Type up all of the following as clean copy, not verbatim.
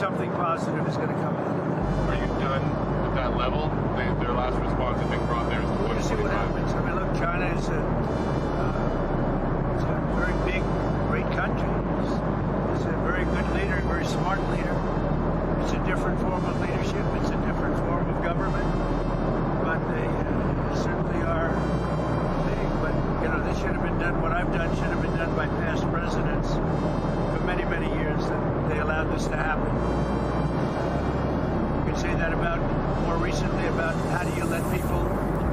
something positive is going to come out of it. Are you done with that level? Their last response, I think, brought theirs to We'll see what 145. happens. I mean, look, China is it's a very big, great country. It's a very good leader, a very smart leader. It's a different form of leadership. It's a different form of government. But they certainly are big. But, you know, this should have been done. What I've done should have been done by past presidents for many, many years. And they allowed this to happen. You could say that about more recently about how do you let people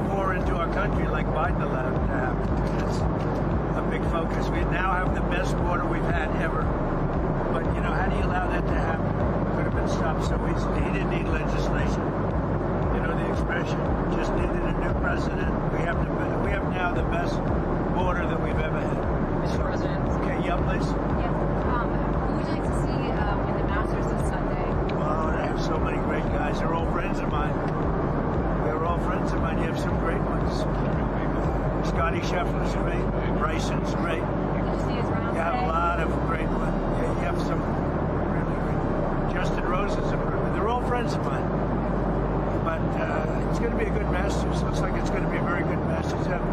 pour into our country like Biden allowed it to happen. It's a big focus. We now have the best border we've had ever. But, you know, how do you allow that to happen? It could have been stopped so easily. He didn't need legislation. You know the expression, just needed a new president. We have now the best border that we've ever had. Mr. President. Okay, yeah, please. Yes. Who would you like to see win the Masters this Sunday? Oh, I have so many great guys. They're all friends of mine. They're all friends of mine. You have some great ones. Scotty Scheffler's great. Bryson's great. Did you see his round You have today? a lot of great ones. Yeah, you have some really great. Justin Rose is a friend. They're all friends of mine. But it's going to be a good Masters. Looks like it's going to be a very good Masters. Have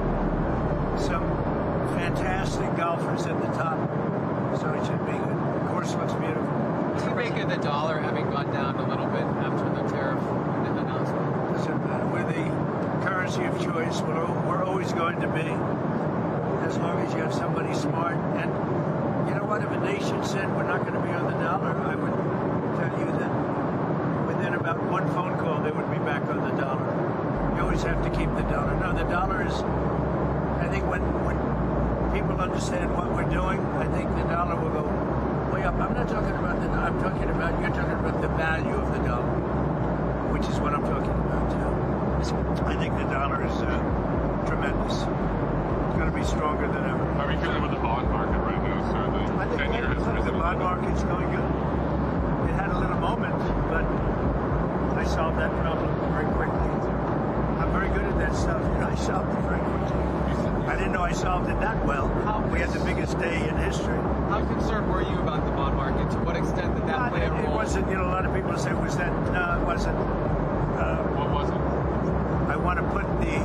some fantastic golfers at the top. So it should be good. The course looks beautiful. What do you make of the dollar having gone down a little bit after the tariff announcement? Doesn't matter. We're the currency of choice. We're always going to be. As long as you have somebody smart. And you know what? If a nation said we're not going to be on the dollar, I would tell you that within about one phone call, they would be back on the dollar. You always have to keep the dollar. No, the dollar is, I think when people understand what we're doing, I think the dollar will go way up. I'm not talking about you're talking about the value of the dollar, which is what I'm talking about too. I think the dollar is tremendous. It's going to be stronger than ever. How are you feeling about the bond market right now, sir? I The think 10-year has risen the a bond little bit. market's going good. It had a little moment, but I solved that problem very quickly. I'm very good at that stuff. You know, I solved it very quickly. I didn't know I solved it that well. We had the biggest day in history. How concerned were you about the bond market? To what extent did that play a It role? wasn't, you know, a lot of people say, was that, no, it wasn't. What was it? I want to put the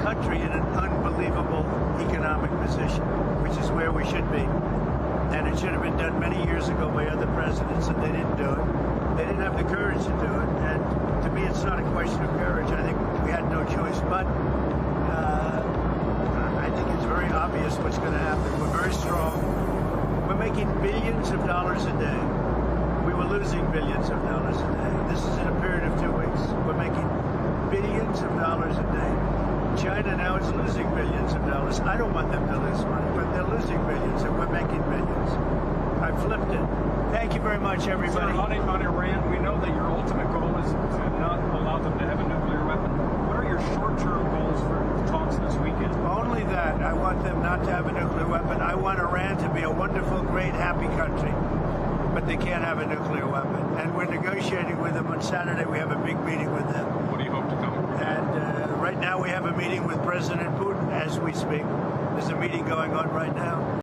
country in an unbelievable economic position, which is where we should be. And it should have been done many years ago by other presidents, and they didn't do it. They didn't have the courage to do it. And to me, it's not a question of courage. I think we had no choice. But I think it's very obvious what's going to happen. We're very strong. We're making billions of dollars a day. We were losing billions of dollars a day. This is in a period of 2 weeks. We're making billions of dollars a day. China now is losing billions of dollars. I don't want them to lose money, but they're losing billions, and we're making billions. I flipped it. Thank you very much, everybody. Sir, on Iran, we know that your ultimate goal is to not allow them to have a nuclear weapon. What are your short-term goals for talks this weekend? Only that. I want them not to have a nuclear weapon. I want Iran to be a wonderful, great, happy country. But they can't have a nuclear weapon. And we're negotiating with them. On Saturday, we have a big meeting with them. What do you hope to come? And right now, we have a meeting with President Putin as we speak. There's a meeting going on right now.